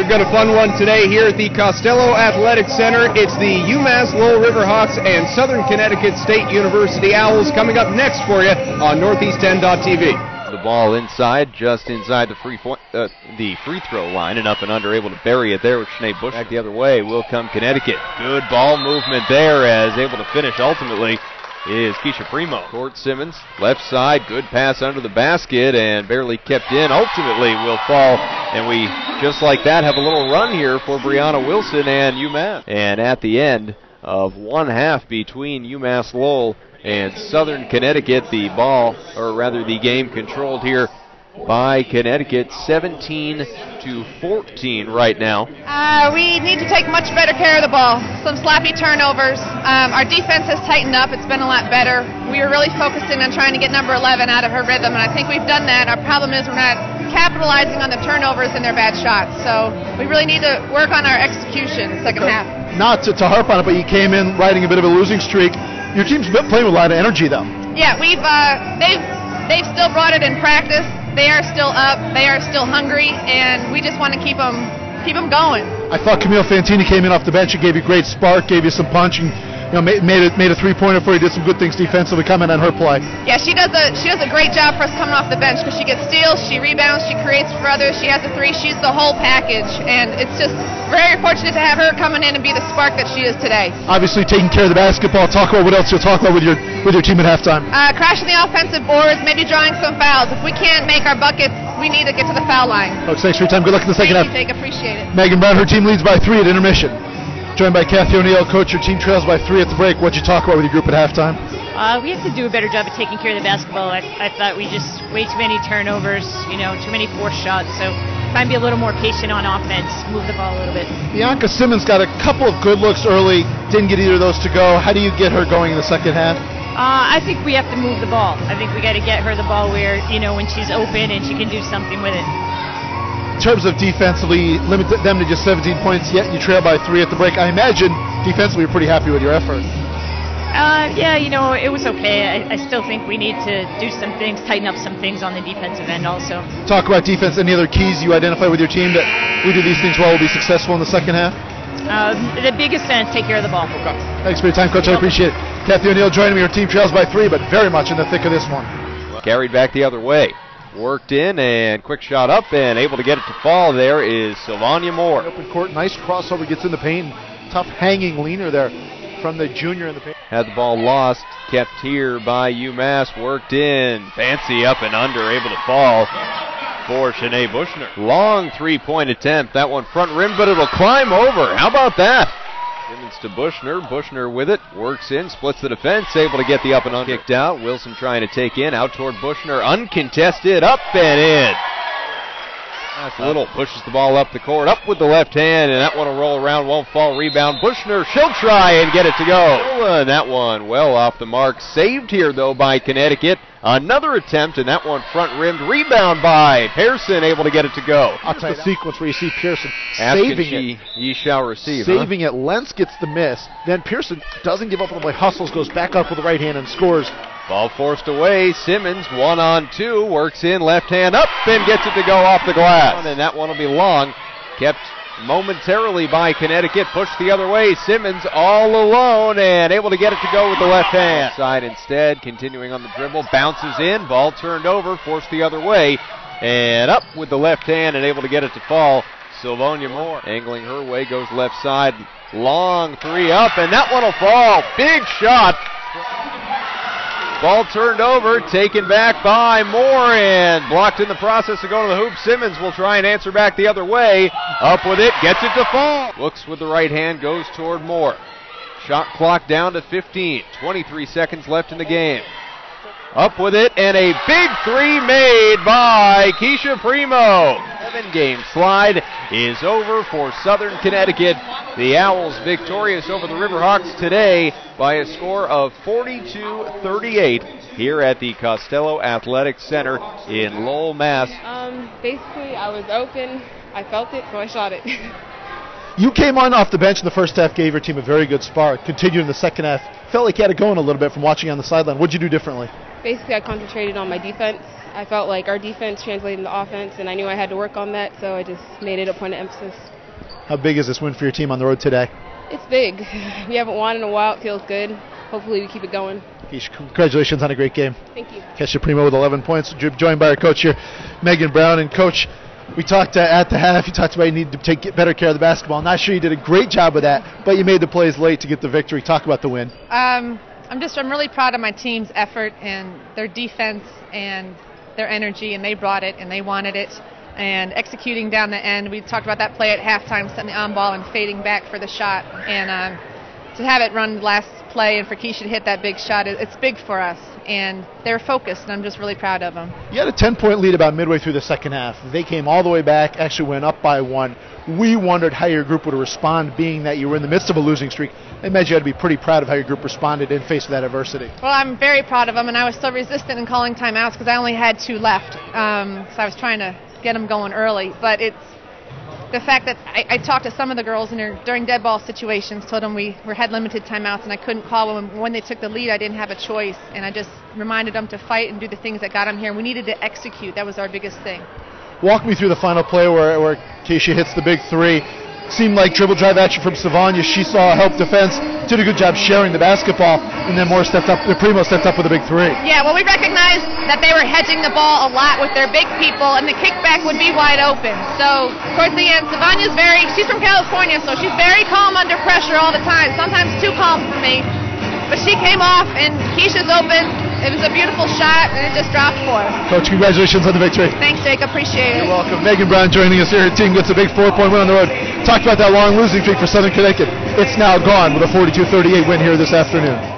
we've got a fun one today here at the Costello Athletic Center. It's the UMass Lowell Riverhawks and Southern Connecticut State University Owls coming up next for you on Northeast10.tv. The ball inside, just inside the free throw line, and up and under, able to bury it there with Sinead Bush. Back the other way will come Connecticut. Good ball movement there, as able to finish ultimately is Keisha Primo. Court Simmons, left side, good pass under the basket and barely kept in. Ultimately will fall, and we, just like that, have a little run here for Brianna Wilson and UMass. And at the end of one half between UMass Lowell and Southern Connecticut, the game controlled here by Connecticut, 17-14 right now. We need to take much better care of the ball. Some sloppy turnovers. Our defense has tightened up. It's been a lot better. We were really focusing on trying to get number 11 out of her rhythm, and I think we've done that. Our problem is we're not capitalizing on the turnovers and their bad shots. So we really need to work on our execution second half. Not to harp on it, but you came in riding a bit of a losing streak. Your team's been playing with a lot of energy, though. Yeah, they've still brought it in practice. They are still up. They are still hungry, and we just want to keep them going. I thought Camille Fantini came in off the bench and gave you great spark, gave you some punch, and made a three-pointer for you. Did some good things defensively. Comment on her play. Yeah, she does a great job for us coming off the bench because she gets steals, she rebounds, she creates for others, she has a three. She's the whole package, and it's just very fortunate to have her coming in and be the spark that she is today. Obviously, taking care of the basketball. Talk about what else you'll talk about with your team at halftime. Crashing the offensive boards, maybe drawing some fouls. If we can't make our buckets, we need to get to the foul line. Coach, thanks for your time. Good luck in the second half. Thank you, Jake. Appreciate it. Megan Brown, her team leads by 3 at intermission. Joined by Kathy O'Neill. Coach, your team trails by 3 at the break. What'd you talk about with your group at halftime? We have to do a better job of taking care of the basketball. I thought we just way too many turnovers, too many forced shots. So try and be a little more patient on offense, move the ball a little bit. Bianca Simmons got a couple of good looks early. Didn't get either of those to go. How do you get her going in the second half? I think we have to move the ball. I think we got to get her the ball where, when she's open and she can do something with it. In terms of defensively, limit them to just 17 points, yet you trail by 3 at the break. I imagine defensively you're pretty happy with your effort. It was okay. I still think we need to do some things, tighten up some things on the defensive end also. Talk about defense. Any other keys you identify with your team that we do these things well will be successful in the second half? The biggest thing is take care of the ball. Okay. Thanks for your time, Coach. I appreciate it. Kathy O'Neill joining me. Her team trails by 3, but very much in the thick of this one. Carried back the other way. Worked in and quick shot up and able to get it to fall. There is Sylvania Moore. Open court, nice crossover, gets in the paint. Tough hanging leaner there from the junior in the paint. Had the ball lost, kept here by UMass. Worked in, fancy up and under, able to fall for Sinead Bushner. Long three-point attempt. That one front rim, but it'll climb over. How about that? Simmons to Bushner. Bushner with it. Works in. Splits the defense. Able to get the up and under. Kicked out. Wilson trying to take in. Out toward Bushner. Uncontested. Up and in. That's Little. Pushes the ball up the court. Up with the left hand. And that one will roll around. Won't fall. Rebound. Bushner. She'll try and get it to go. And that one well off the mark. Saved here, though, by Connecticut. Another attempt, and that one front-rimmed. Rebound by Pearson, able to get it to go. That's the sequence where you see Pearson saving it. Ye shall receive. Saving it. Lentz gets the miss. Then Pearson doesn't give up on the play. Hustles, goes back up with the right hand and scores. Ball forced away. Simmons, 1-on-2, works in, left hand up, and gets it to go off the glass. And that one will be long. Kept momentarily by Connecticut, pushed the other way. Simmons all alone and able to get it to go with the left hand. Side instead, continuing on the dribble, bounces in, ball turned over, forced the other way, and up with the left hand and able to get it to fall. Sylvania Moore angling her way, goes left side, long three up, and that one will fall. Big shot. Ball turned over, taken back by Moore, and blocked in the process of going to the hoop. Simmons will try and answer back the other way. Up with it, gets it to fall. Looks with the right hand, goes toward Moore. Shot clock down to 15. 23 seconds left in the game. Up with it, and a big three made by Keisha Primo. 7-game slide is over for Southern Connecticut. The Owls victorious over the Riverhawks today by a score of 42-38 here at the Costello Athletic Center in Lowell, Mass. Basically, I was open. I felt it, so I shot it. You came on off the bench in the first half, gave your team a very good spark. Continued in the second half. Felt like you had it going a little bit from watching on the sideline. What'd you do differently? Basically, I concentrated on my defense. I felt like our defense translated into offense, and I knew I had to work on that, so I just made it a point of emphasis. How big is this win for your team on the road today? It's big. We haven't won in a while. It feels good. Hopefully we keep it going. Congratulations on a great game. Thank you. Kesha Primo with 11 points. Joined by our coach here, Megan Brown. And Coach, we talked at the half, you talked about you need to take better care of the basketball. Not sure you did a great job of that, but you made the plays late to get the victory. Talk about the win. I'm really proud of my team's effort and their defense and their energy, and they brought it and they wanted it. And executing down the end, we talked about that play at halftime, setting the on ball and fading back for the shot. And to have it run last play and for Keisha to hit that big shot, it's big for us. And they're focused, and I'm just really proud of them. You had a 10-point lead about midway through the second half. They came all the way back, actually went up by 1. We wondered how your group would respond, being that you were in the midst of a losing streak. I imagine you had to be pretty proud of how your group responded in face of that adversity. Well, I'm very proud of them, and I was so resistant in calling timeouts because I only had 2 left. So I was trying to get them going early. But it's the fact that I talked to some of the girls during dead ball situations, told them we had limited timeouts and I couldn't call them. When they took the lead, I didn't have a choice, and I just reminded them to fight and do the things that got them here. We needed to execute. That was our biggest thing. Walk me through the final play where Keisha hits the big 3. Seemed like dribble drive action from Savanya. She saw help defense, did a good job sharing the basketball, and then Primo stepped up with a big 3. Yeah, well, we recognized that they were hedging the ball a lot with their big people, and the kickback would be wide open. So towards the end, Savanya's she's from California, so she's very calm under pressure all the time, sometimes too calm for me. But she came off, and Keisha's open. It was a beautiful shot, and it just dropped for her. Coach, congratulations on the victory. Thanks, Jake. Appreciate it. You're welcome. Megan Brown joining us here. Her team gets a big 4-point win on the road. Talked about that long losing streak for Southern Connecticut. It's now gone with a 42-38 win here this afternoon.